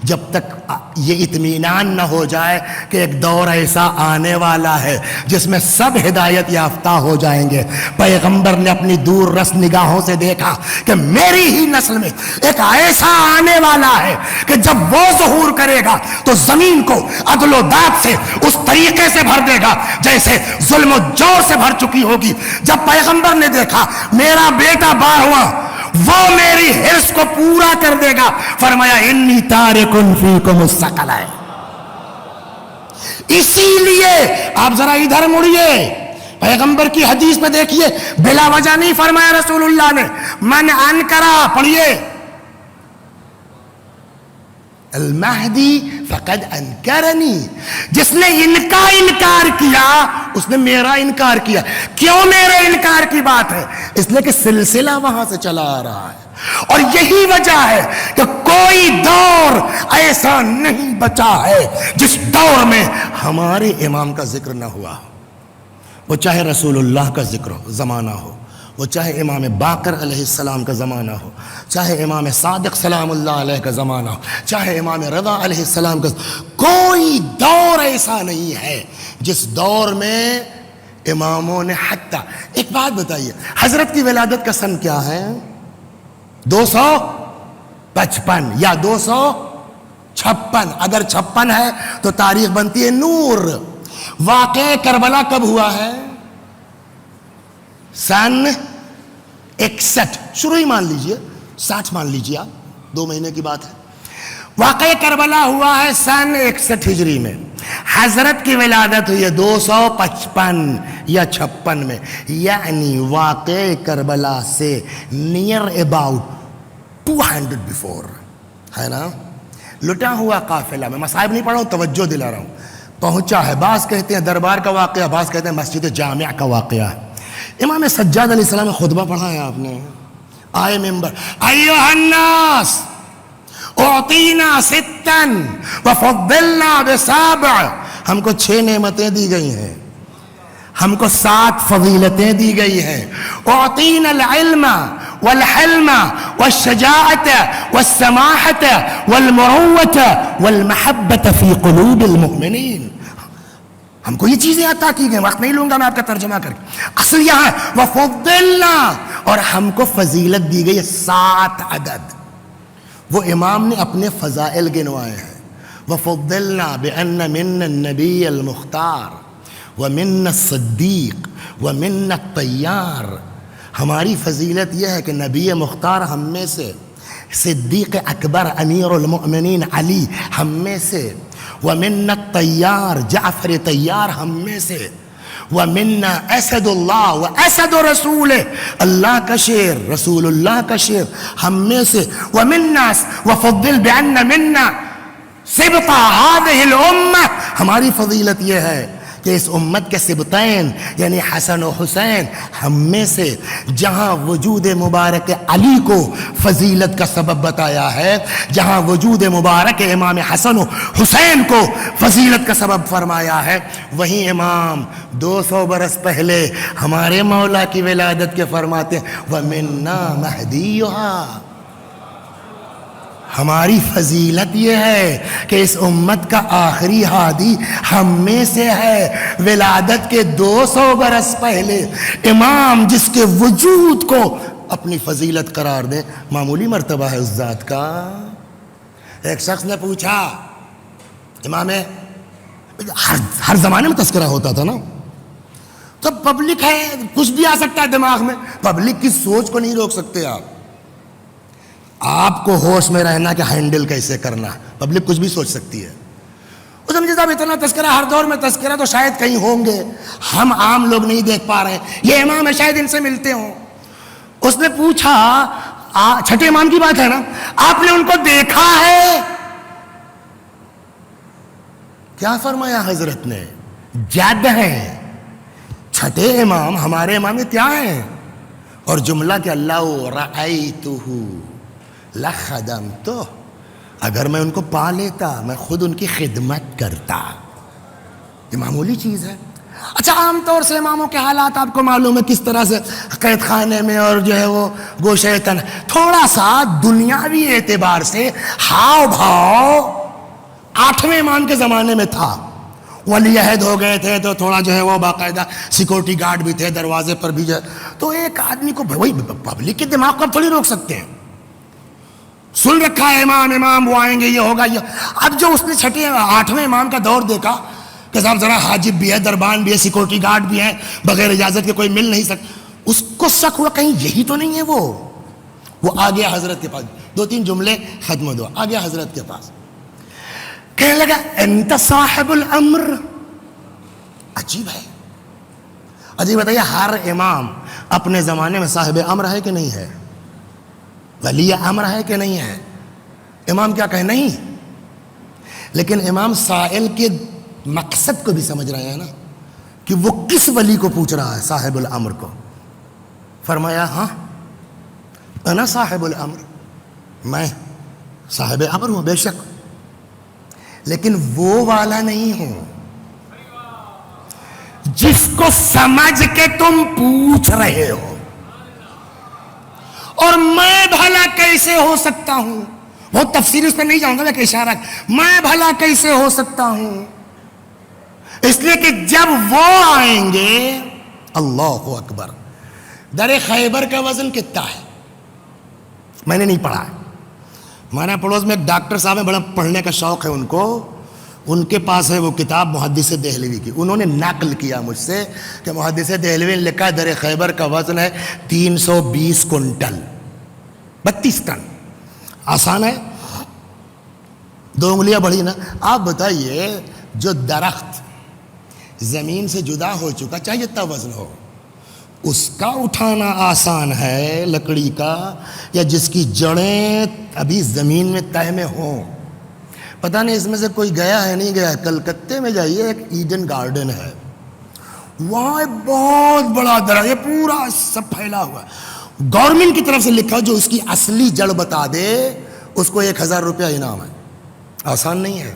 جب تک یہ اطمینان نہ ہو جائے کہ ایک دور ایسا آنے والا ہے جس میں سب ہدایت یافتہ ہو جائیں گے۔ پیغمبر نے اپنی دور رس نگاہوں سے دیکھا کہ میری ہی نسل میں ایک ایسا آنے والا ہے کہ جب وہ ظہور کرے گا تو زمین کو عدل و داد سے اس طریقے سے بھر دے گا جیسے ظلم و جور سے بھر چکی ہوگی۔ جب پیغمبر نے دیکھا میرا بیٹا 12واں وہ میری حرص کو پورا کر دے گا، فرمایا انی تارکن فیکم الثقلین۔ اسی لیے آپ ذرا ادھر مڑیے، پیغمبر کی حدیث میں دیکھیے، بلا وجہ نہیں فرمایا رسول اللہ نے، من انکرا، پڑھیے، المہدی فقد انکرنی، جس نے ان کا انکار کیا اس نے میرا انکار کیا۔ کیوں میرے انکار کی بات ہے؟ اس لیے کہ سلسلہ وہاں سے چلا آ رہا ہے، اور یہی وجہ ہے کہ کوئی دور ایسا نہیں بچا ہے جس دور میں ہمارے امام کا ذکر نہ ہوا ہو، وہ چاہے رسول اللہ کا ذکر ہو زمانہ ہو، وہ چاہے امام باقر علیہ السلام کا زمانہ ہو، چاہے امام صادق سلام اللہ علیہ کا زمانہ ہو، چاہے امام رضا علیہ السلام کا، کوئی دور ایسا نہیں ہے جس دور میں اماموں نے حتیٰ۔ ایک بات بتائیے، حضرت کی ولادت کا سن کیا ہے؟ 255 یا 256؟ اگر 56 ہے تو تاریخ بنتی ہے نور۔ واقعہ کربلا کب ہوا ہے؟ سن 61، شروع ہی مان لیجئے، 60 مان لیجئے آپ، 2 مہینے کی بات ہے۔ واقعہ کربلا ہوا ہے سن 61 ہجری میں، حضرت کی ولادت ہوئی ہے 255 یا 56 میں، یعنی واقعہ کربلا سے نیئر اباؤٹ 200 بیفور، ہے نا؟ لٹا ہوا قافلہ، میں مصائب نہیں پڑھا ہوں، توجہ دلا رہا ہوں، پہنچا ہے، بعض کہتے ہیں دربار کا واقعہ، بعض کہتے ہیں مسجد جامع کا واقعہ ہے۔ امام سجاد علیہ السلام نے خطبہ پڑھا ہے، آپ نے آئے ممبر، ایھا الناس اعطینا 6 وفضلنا ب7، ہم کو 6 نعمتیں دی گئی ہیں، ہم کو 7 فضیلتیں دی گئی ہیں۔ اعطینا العلم والحلم والشجاعت والسماحت والمروت والمحبت فی قلوب المؤمنین، ہم کو یہ چیزیں عطا کی گئی، وقت نہیں لوں گا میں آپ کا ترجمہ کر کے، اصل یہاں وفضلنا، اور ہم کو فضیلت دی گئی 7 عدد، وہ امام نے اپنے فضائل گنوائے ہیں۔ وفضلنا بأن منا النبی المختار ومنا الصدیق ومنا الطیار، ہماری فضیلت یہ ہے کہ نبی مختار ہم میں سے، صدیق اکبر امیر المؤمنین علی ہم میں سے، ومنا الطیار جعفر طیار ہم میں سے، ومنا اسد اللہ و اسد رسول، اللہ کا شیر رسول اللہ کا شیر ہم میں سے، ومنا وفضل بأن منا سبط هذه الامہ، ہماری فضیلت یہ ہے کہ اس امت کے سبتین یعنی حسن و حسین ہم میں سے، جہاں وجود مبارک علی کو فضیلت کا سبب بتایا ہے، جہاں وجود مبارک امام حسن و حسین کو فضیلت کا سبب فرمایا ہے، وہیں امام 200 برس پہلے ہمارے مولا کی ولادت کے فرماتے ہیں وَمِنَّا مَهْدِيُّهَا، ہماری فضیلت یہ ہے کہ اس امت کا آخری ہادی ہم میں سے ہے۔ ولادت کے 200 برس پہلے امام جس کے وجود کو اپنی فضیلت قرار دیں، معمولی مرتبہ ہے اس ذات کا۔ ایک شخص نے پوچھا، امام ہر زمانے میں تذکرہ ہوتا تھا نا، تو پبلک ہے، کچھ بھی آ سکتا ہے دماغ میں، پبلک کی سوچ کو نہیں روک سکتے آپ کو ہوش میں رہنا کہ ہینڈل کیسے کرنا، پبلک کچھ بھی سوچ سکتی ہے۔ اس سمجھے صاحب اتنا تذکرہ، ہر دور میں تذکرہ تو شاید کہیں ہوں گے، ہم عام لوگ نہیں دیکھ پا رہے ہیں، یہ امام ہے شاید ان سے ملتے ہوں۔ اس نے پوچھا، 6ٹھے امام کی بات ہے نا، آپ نے ان کو دیکھا ہے؟ کیا فرمایا حضرت نے؟ جد ہیں، 6ٹھے امام ہمارے امام کیا ہیں؟ اور جملہ کہ اللہ رأیتہ لخدمتہ، اگر میں ان کو پا لیتا میں خود ان کی خدمت کرتا۔ یہ معمولی چیز ہے۔ اچھا، عام طور سے اماموں کے حالات آپ کو معلوم ہے کس طرح سے قید خانے میں اور جو ہے وہ گوشہ تن، تھوڑا سا دنیاوی اعتبار سے ہاؤ بھاؤ 8ویں امام کے زمانے میں تھا. ولی عہد ہو گئے تھے تو تھوڑا جو ہے وہ باقاعدہ سیکورٹی گارڈ بھی تھے دروازے پر بھی جو. تو ایک آدمی کو وہی پبلک کے دماغ کو اب تھوڑی روک سکتے ہیں. سن رکھا ہے امام وہ آئیں گے یہ ہوگا یہ. اب جو اس نے 8ویں امام کا دور دیکھا کہ صاحب ذرا حاجب بھی ہے, دربان بھی ہے, سیکورٹی گارڈ بھی ہے, بغیر اجازت کے کوئی مل نہیں سکتا, اس کو شک ہوا کہیں یہی تو نہیں ہے وہ آ گیا حضرت کے پاس. 2-3 جملے ختم دو, آ گیا حضرت کے پاس, کہنے لگا انت صاحب الامر. عجیب ہے. عجیب بتائیے, ہر امام اپنے زمانے میں صاحب امر ہے کہ نہیں ہے؟ ولی امر ہے کہ نہیں ہے؟ امام کیا کہے نہیں, لیکن امام سائل کے مقصد کو بھی سمجھ رہے ہیں نا کہ وہ کس ولی کو پوچھ رہا ہے, صاحب الامر کو. فرمایا ہاں انا صاحب الامر, میں صاحب امر ہوں بے شک, لیکن وہ والا نہیں ہوں جس کو سمجھ کے تم پوچھ رہے ہو. اور میں بھلا کیسے ہو سکتا ہوں, بہت تفصیل اس پہ نہیں جاؤں گا, میں اشارہ, میں بھلا کیسے ہو سکتا ہوں, اس لیے کہ جب وہ آئیں گے, اللہ اکبر, در خیبر کا وزن کتنا ہے میں نے نہیں پڑھا. ہمارے پڑوس میں ایک ڈاکٹر صاحب ہیں, بڑا پڑھنے کا شوق ہے ان کو, ان کے پاس ہے وہ کتاب محدث دہلوی کی. انہوں نے نقل کیا مجھ سے کہ محدث دہلوی نے لکھا در خیبر کا وزن ہے 320 کنٹل, 32 ٹن. آسان ہے, 2 انگلیاں بڑھی نا. آپ بتائیے جو درخت زمین سے جدا ہو چکا, چاہے جتنا وزن ہو, اس کا اٹھانا آسان ہے لکڑی کا, یا جس کی جڑیں ابھی زمین میں تہ میں ہوں؟ پتہ نہیں اس میں سے کوئی گیا ہے نہیں گیا ہے. کلکتے میں جائیے, ایک ایڈن گارڈن ہے, وہاں ایک بہت بڑا درخت, یہ پورا سب پھیلا ہوا ہے. گورنمنٹ کی طرف سے لکھا جو اس کی اصلی جڑ بتا دے اس کو 1000 روپیہ انعام ہے. آسان نہیں ہے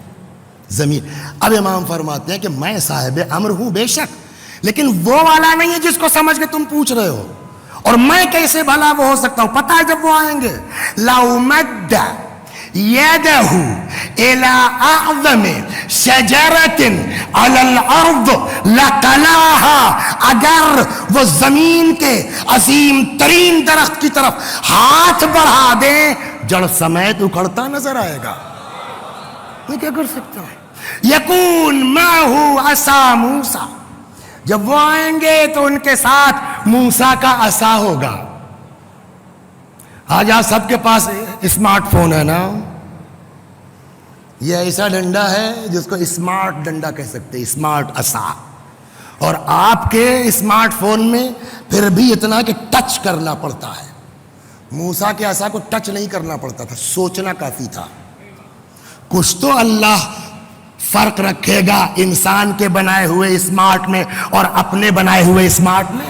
زمین. اب امام فرماتے ہیں کہ میں صاحب امر ہوں بے شک, لیکن وہ والا نہیں ہے جس کو سمجھ کے تم پوچھ رہے ہو. اور میں کیسے بھلا وہ ہو سکتا ہوں؟ پتہ ہے جب وہ آئیں گے, لَوْ مَدَّ يَدَهُ إِلَىٰ أَعْظَمِ شَجَرَةٍ عَلَى الْأَرْضِ لَقَلَعَهَا, اگر وہ زمین کے عظیم ترین درخت کی طرف ہاتھ بڑھا دیں, جڑ سمیت اکھڑتا نظر آئے گا. میں کیا کر سکتا ہوں؟ یکون معہ عصا موسیٰ, جب وہ آئیں گے تو ان کے ساتھ موسیٰ کا عصا ہوگا. آج آپ سب کے پاس اسمارٹ فون ہے نا, یہ ایسا ڈنڈا ہے جس کو اسمارٹ ڈنڈا کہہ سکتے, اسمارٹ عصا. اور آپ کے اسمارٹ فون میں پھر بھی اتنا کہ ٹچ کرنا پڑتا ہے. موسیٰ کے عصا کو ٹچ نہیں کرنا پڑتا تھا, سوچنا کافی تھا. کچھ تو اللہ فرق رکھے گا انسان کے بنائے ہوئے اسمارٹ میں اور اپنے بنائے ہوئے اسمارٹ میں.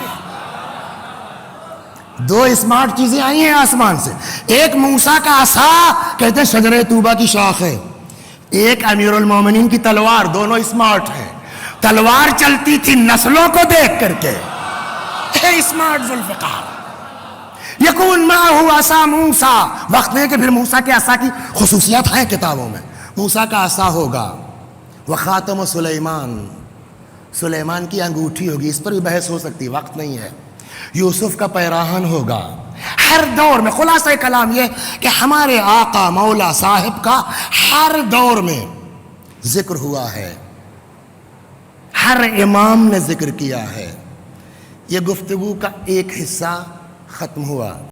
2 اسمارٹ چیزیں آئی ہیں آسمان سے, ایک موسیٰ کا عصا, کہتے ہیں شجرہ طوبہ کی شاخ ہے, ایک امیر المومنین کی تلوار. دونوں اسمارٹ ہیں. تلوار چلتی تھی نسلوں کو دیکھ کر کے, اسمارٹ ذوالفقار. یکون معہ عصا موسیٰ, وقت ہے کہ پھر موسیٰ کے عصا کی خصوصیات ہیں کتابوں میں. موسیٰ کا عصا ہوگا, وخاتم سلیمان, سلیمان کی انگوٹھی ہوگی. اس پر بھی بحث ہو سکتی, وقت نہیں ہے. یوسف کا پیراہن ہوگا. ہر دور میں خلاصہ کلام یہ کہ ہمارے آقا مولا صاحب کا ہر دور میں ذکر ہوا ہے, ہر امام نے ذکر کیا ہے. یہ گفتگو کا ایک حصہ ختم ہوا.